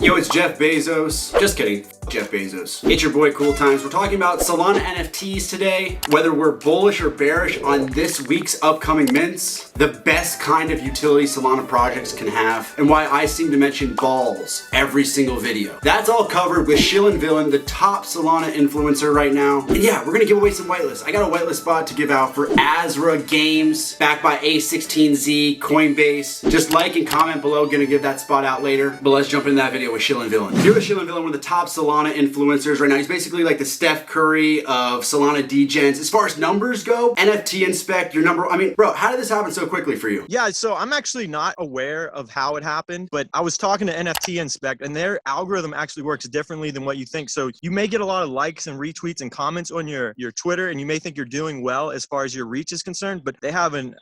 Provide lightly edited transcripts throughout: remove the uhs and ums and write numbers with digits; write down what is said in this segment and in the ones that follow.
Yo, it's Jeff Bezos. Just kidding, Jeff Bezos. It's your boy Cool Times. We're talking about Solana NFTs today, whether we're bullish or bearish on this week's upcoming mints, the best kind of utility Solana projects can have, and why I seem to mention balls every single video. That's all covered with Shillin' Villain, the top Solana influencer right now. And yeah, we're gonna give away some whitelists. I got a whitelist spot to give out for Azra Games, backed by A16Z, Coinbase. Just like and comment below, gonna give that spot out later. But let's jump into that video with Shillin' Villain. Here with Shillin' Villain, one of the top Solana influencers right now. He's basically like the Steph Curry of Solana degens. As far as numbers go, NFT Inspect, your number, I mean, bro, how did this happen so quickly for you? Yeah, so I'm actually not aware of how it happened, but I was talking to NFT Inspect and their algorithm actually works differently than what you think. So you may get a lot of likes and retweets and comments on your Twitter, and you may think you're doing well as far as your reach is concerned, but they have an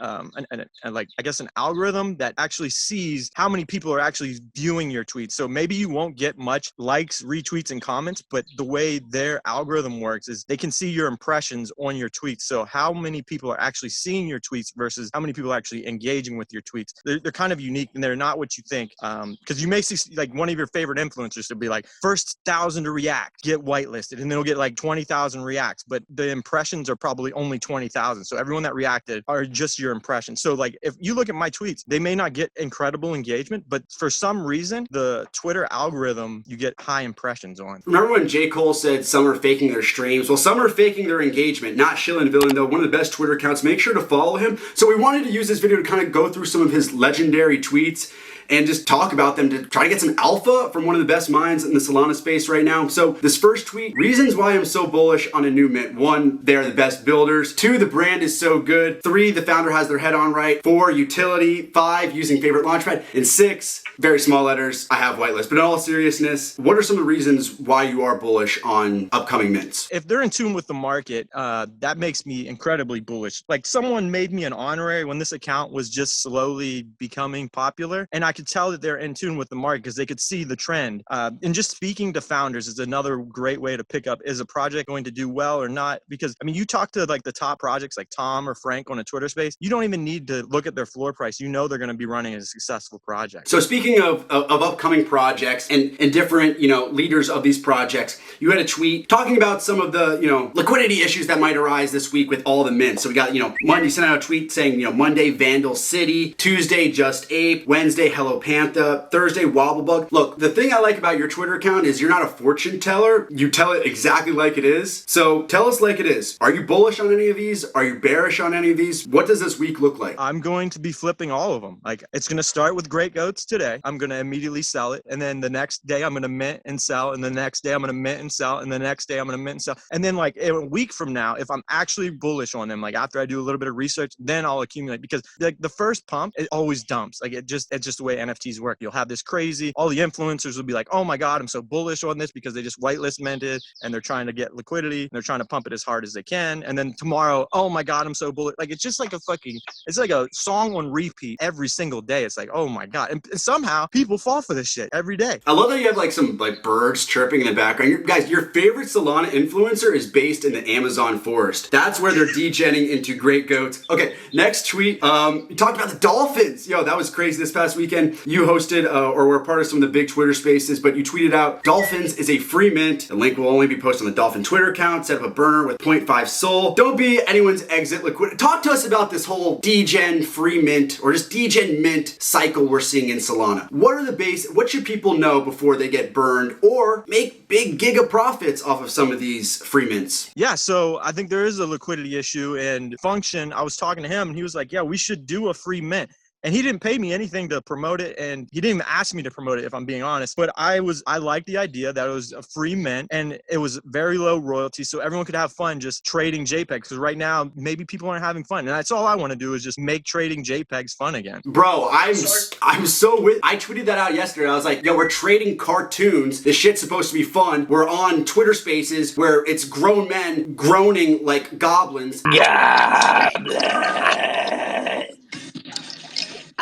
algorithm that actually sees how many people are actually viewing your tweets. So maybe you won't get much likes, retweets, and comments, but the way their algorithm works is they can see your impressions on your tweets. So how many people are actually seeing your tweets versus how many people are actually engaging with your tweets. They're kind of unique and they're not what you think. Because you may see like one of your favorite influencers to be like, first 1,000 to react, get whitelisted, and they'll get like 20,000 reacts, but the impressions are probably only 20,000. So everyone that reacted are just your impressions. So like if you look at my tweets, they may not get incredible engagement, but for some reason, the Twitter algorithm, you get high impressions on. Remember when J. Cole said some are faking their streams? Well, some are faking their engagement. Not Shillin' Villain though, one of the best Twitter accounts. Make sure to follow him. So we wanted to use this video to kind of go through some of his legendary tweets and just talk about them to try to get some alpha from one of the best minds in the Solana space right now. So this first tweet, reasons why I'm so bullish on a new mint. 1, they're the best builders. 2, the brand is so good. 3, the founder has their head on right. 4, utility. 5, using favorite launchpad. And 6, very small letters, I have whitelist. But in all seriousness, what are some of the reasons why you are bullish on upcoming mints? If they're in tune with the market, that makes me incredibly bullish. Like someone made me an honorary when this account was just slowly becoming popular, and I could tell that they're in tune with the market because they could see the trend. And just speaking to founders is another great way to pick up, is a project going to do well or not? Because I mean, you talk to like the top projects like Tom or Frank on a Twitter space, you don't even need to look at their floor price. You know they're going to be running a successful project. So speaking of upcoming projects and different, leaders of these projects, you had a tweet talking about some of the, liquidity issues that might arise this week with all the mints. So we got, Monday, sent out a tweet saying, Monday, Vandal City, Tuesday, Just Ape, Wednesday, Hello Panther, Thursday, Wobblebug. Look, the thing I like about your Twitter account is you're not a fortune teller. You tell it exactly like it is. So tell us like it is. Are you bullish on any of these? Are you bearish on any of these? What does this week look like? I'm going to be flipping all of them. Like it's going to start with Great Goats today. I'm going to immediately sell it. And then the next day I'm going to mint and sell. And the next day I'm going to mint and sell. And the next day I'm going to mint and sell. And then like a week from now, if I'm actually bullish on them, like after I do a little bit of research, then I'll accumulate, because like the first pump, it always dumps. Like it's just the way NFTs work. You'll have this crazy, all the influencers will be like, oh my God, I'm so bullish on this because they just whitelist minted and they're trying to get liquidity and they're trying to pump it as hard as they can. And then tomorrow, oh my God, I'm so bullish. Like it's just like it's like a song on repeat every single day. It's like, oh my God. And somehow people fall for this shit every day. I love that you have like some like birds chirping in the background. Guys, your favorite Solana influencer is based in the Amazon forest. That's where they're degenning into Great Goats. Okay, next tweet. You talked about the Dolphins. Yo, that was crazy this past weekend. You hosted or were a part of some of the big Twitter spaces, but you tweeted out, Dolphins is a free mint. The link will only be posted on the Dolphin Twitter account. Set up a burner with 0.5 SOL. Don't be anyone's exit liquidity. Talk to us about this whole degen free mint or just degen mint cycle we're seeing in Solana. What should people know before they get burned or make big giga profits off of some of these free mints? Yeah, so I think there is a liquidity issue, and Function, I was talking to him and he was like, yeah, we should do a free mint. And he didn't pay me anything to promote it, and he didn't even ask me to promote it, if I'm being honest. But I liked the idea that it was a free mint and it was very low royalty, so everyone could have fun just trading JPEGs. Because right now, maybe people aren't having fun, and that's all I want to do is just make trading JPEGs fun again. Bro, I'm so with. I tweeted that out yesterday. I was like, yo, we're trading cartoons. This shit's supposed to be fun. We're on Twitter Spaces where it's grown men groaning like goblins. Yeah.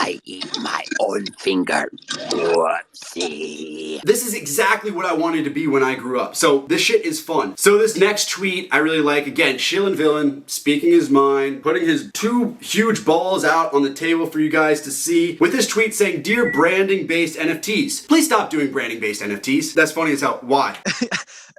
I eat my own finger. Whoopsie. This is exactly what I wanted to be when I grew up. So this shit is fun. So this next tweet I really like. Again, Shillin' Villain speaking his mind, putting his two huge balls out on the table for you guys to see with this tweet saying, "Dear branding-based NFTs, please stop doing branding-based NFTs." That's funny as hell. Why?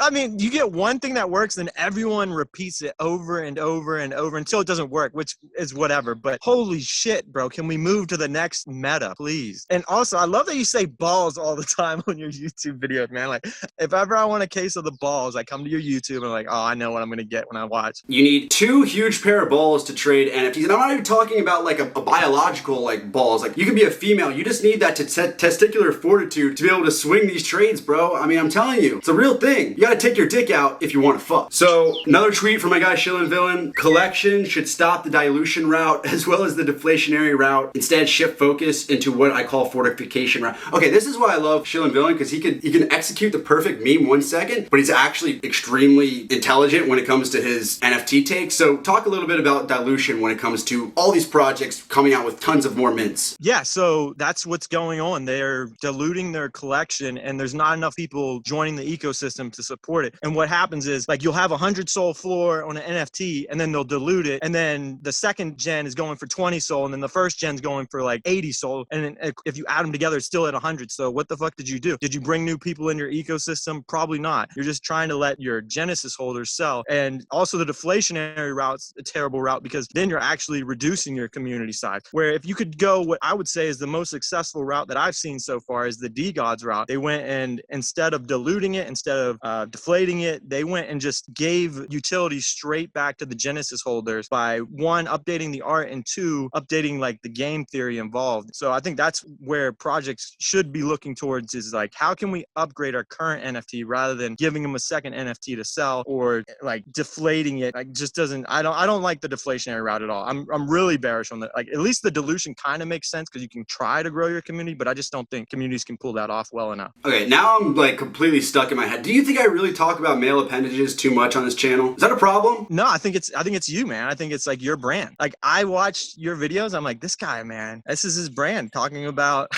I mean, you get one thing that works, then everyone repeats it over and over and over until it doesn't work, which is whatever. But holy shit, bro, can we move to the next meta, please? And also, I love that you say balls all the time on your YouTube videos, man. Like, if ever I want a case of the balls, I come to your YouTube and I'm like, oh, I know what I'm gonna get when I watch. You need two huge pair of balls to trade NFTs. And I'm not even talking about like a biological like balls. Like, you can be a female. You just need that testicular fortitude to be able to swing these trades, bro. I mean, I'm telling you, it's a real thing. You gotta take your dick out if you want to fuck. So another tweet from my guy Shillin' Villain: collection should stop the dilution route as well as the deflationary route. Instead, shift focus into what I call fortification route. Okay, this is why I love Shillin' Villain, because he can execute the perfect meme 1 second, but he's actually extremely intelligent when it comes to his NFT takes. So talk a little bit about dilution when it comes to all these projects coming out with tons of more mints. Yeah, so that's what's going on. They're diluting their collection and there's not enough people joining the ecosystem to support it. And what happens is, like, you'll have 100 soul floor on an NFT and then they'll dilute it. And then the second gen is going for 20 soul and then the first gen's going for like 80 soul. And then if you add them together, it's still at 100. So what the fuck did you do? Did you bring new people in your ecosystem? Probably not. You're just trying to let your Genesis holders sell. And also the deflationary route's a terrible route because then you're actually reducing your community size. Where if you could go, what I would say is the most successful route that I've seen so far is the DGods route. They went and instead of diluting it, instead of deflating it, they went and just gave utility straight back to the Genesis holders by, one, updating the art, and two, updating like the game theory involved. So I think that's where projects should be looking towards, is like, how can we upgrade our current NFT rather than giving them a second NFT to sell or like deflating it? Like, just doesn't, I don't like the deflationary route at all. I'm really bearish on that. Like, at least the dilution kind of makes sense because you can try to grow your community, but I just don't think communities can pull that off well enough. Okay, now I'm like completely stuck in my head. Do you think I really talk about male appendages too much on this channel? Is that a problem? No, I think it's you, man. I think it's like your brand. Like, I watched your videos, I'm like, this guy, man, this is his brand, talking about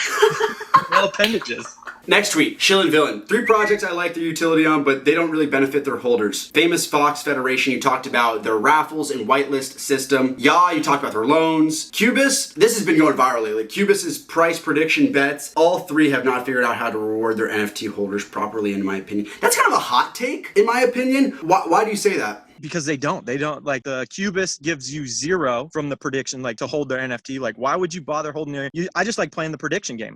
male appendages. Next tweet, Shillin' Villain: 3 projects I like their utility on, but they don't really benefit their holders. Famous Fox Federation, you talked about their raffles and whitelist system. Yacht, you talked about their loans. Cubis, this has been going viral lately. Cubis's price prediction bets. All 3 have not figured out how to reward their NFT holders properly, in my opinion. That's kind of a hot take, in my opinion. Why do you say that? Because they don't like, the Cubist gives you 0 from the prediction, like, to hold their NFT. Like, why would you bother holding I just like playing the prediction game.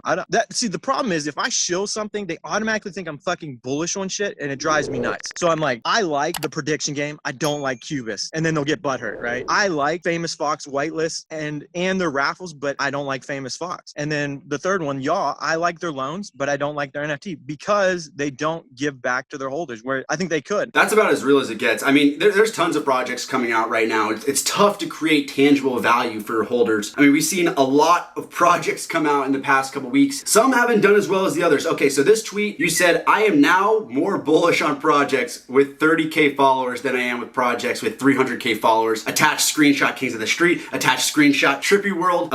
See, the problem is if I shill something, they automatically think I'm fucking bullish on shit and it drives me nuts. So I'm like, I like the prediction game, I don't like Cubist, and then they'll get butthurt, right? I like Famous Fox whitelist and their raffles, but I don't like Famous Fox. And then the third one, Yacht, I like their loans, but I don't like their NFT because they don't give back to their holders, where I think they could. That's about as real as it gets. I mean, there's tons of projects coming out right now. It's tough to create tangible value for holders. I mean, we've seen a lot of projects come out in the past couple weeks. Some haven't done as well as the others. Okay, so this tweet, you said, I am now more bullish on projects with 30K followers than I am with projects with 300K followers. Attached screenshot Kings of the Street, attached screenshot Trippy World.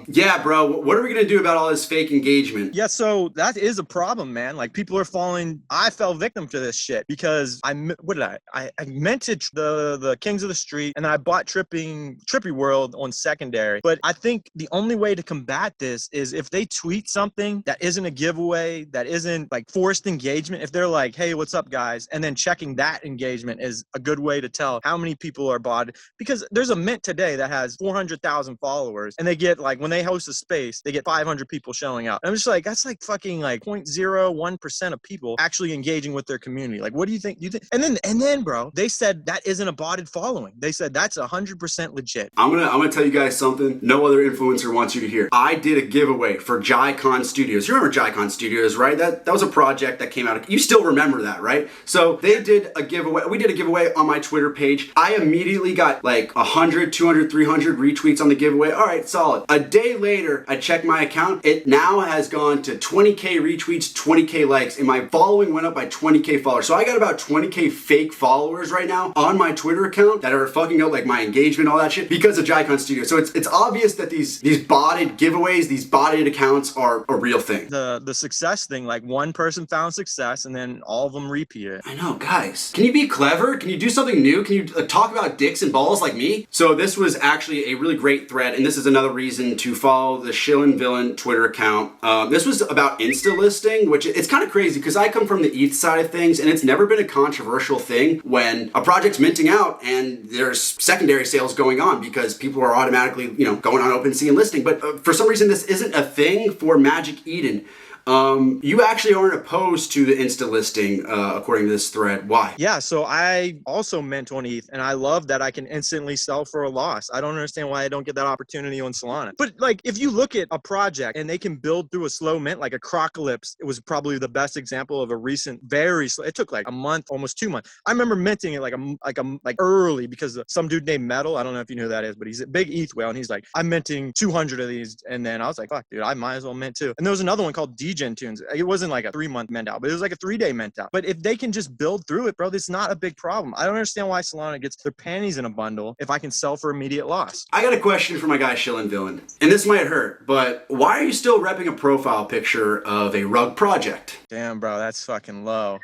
Yeah, bro, what are we gonna do about all this fake engagement? Yeah, so that is a problem, man. Like, people are falling, I fell victim to this shit because I minted the Kings of the Street and I bought Trippy World on secondary. But I think the only way to combat this is if they tweet something that isn't a giveaway, that isn't like forced engagement. If they're like, hey, what's up, guys? And then checking that engagement is a good way to tell how many people are bought. Because there's a mint today that has 400,000 followers and they get, like, when they host a space, they get 500 people showing up. And I'm just like, that's like fucking like 0.01% of people actually engaging with their community. Like, what do you think? And then, bro, they said that isn't a botted following. They said that's 100% legit. I'm gonna tell you guys something no other influencer wants you to hear. I did a giveaway for JaiCon Studios. You remember JaiCon Studios, right? That was a project that came out. You still remember that, right? So they did a giveaway. We did a giveaway on my Twitter page. I immediately got like 100, 200, 300 retweets on the giveaway. All right, solid. A day later, I checked my account. It now has gone to 20K retweets, 20K likes, and my following went up by 20K followers. So I got about 20K fake followers right now. on my Twitter account that are fucking up like my engagement, all that shit, because of Jaicon Studio. So it's obvious that these botted giveaways, these botted accounts are a real thing. The success thing, like one person found success and then all of them repeat it. I know, guys. Can you be clever? Can you do something new? Can you talk about dicks and balls like me? So this was actually a really great thread, and this is another reason to follow the Shillin' Villain Twitter account. This was about Insta listing, which it's kind of crazy because I come from the ETH side of things, and it's never been a controversial thing when a project's minting out and there's secondary sales going on because people are automatically, going on OpenSea and listing. But for some reason, this isn't a thing for Magic Eden. You actually aren't opposed to the Insta listing, according to this thread. Why? Yeah, so I also mint on ETH, and I love that I can instantly sell for a loss. I don't understand why I don't get that opportunity on Solana. But like, if you look at a project and they can build through a slow mint, like a Crocolypse, it was probably the best example of a recent, very slow. It took like a month, almost 2 months. I remember minting it like early because some dude named Metal, I don't know if you know who that is, but he's a big ETH whale, and he's like, I'm minting 200 of these, and then I was like, fuck, dude, I might as well mint too. And there was another one called Gen Tunes. It wasn't like a 3-month mint out, but it was like a 3-day mint out. But if they can just build through it, bro, it's not a big problem. I don't understand why Solana gets their panties in a bundle if I can sell for immediate loss. I got a question for my guy Shillin' Villain, and this might hurt, but why are you still repping a profile picture of a rug project? Damn, bro, that's fucking low.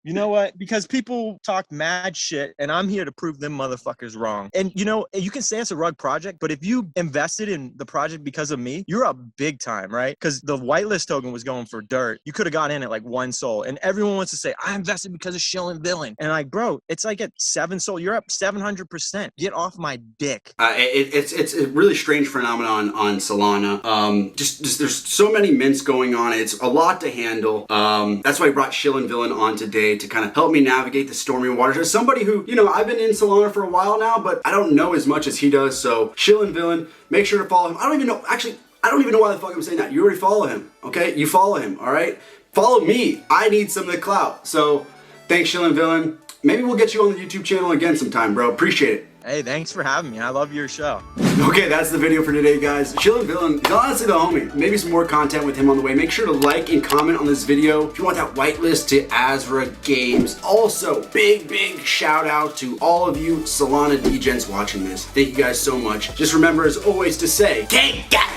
You know what? Because people talk mad shit, and I'm here to prove them motherfuckers wrong. And you can say it's a rug project, but if you invested in the project because of me, you're up big time, right? Because the whitelist token was going for dirt. You could have got in at like 1 SOL, and everyone wants to say I invested because of Shillin' Villain, and like, bro, it's like at 7 SOL. You're up 700%. Get off my dick. It's a really strange phenomenon on Solana. Just there's so many mints going on. It's a lot to handle. That's why I brought Shillin' Villain on today to kind of help me navigate the stormy waters. As somebody who, I've been in Solana for a while now, but I don't know as much as he does. So Shillin' Villain, make sure to follow him. I don't even know why the fuck I'm saying that. You already follow him, okay? You follow him, all right? Follow me. I need some of the clout. So thanks, Shillin' Villain. Maybe we'll get you on the YouTube channel again sometime, bro. Appreciate it. Hey, thanks for having me. I love your show. Okay, that's the video for today, guys. Shillin' Villain, he's honestly the homie. Maybe some more content with him on the way. Make sure to like and comment on this video if you want that whitelist to Azra Games. Also, big shout out to all of you Solana degens watching this. Thank you guys so much. Just remember, as always, to say, take that!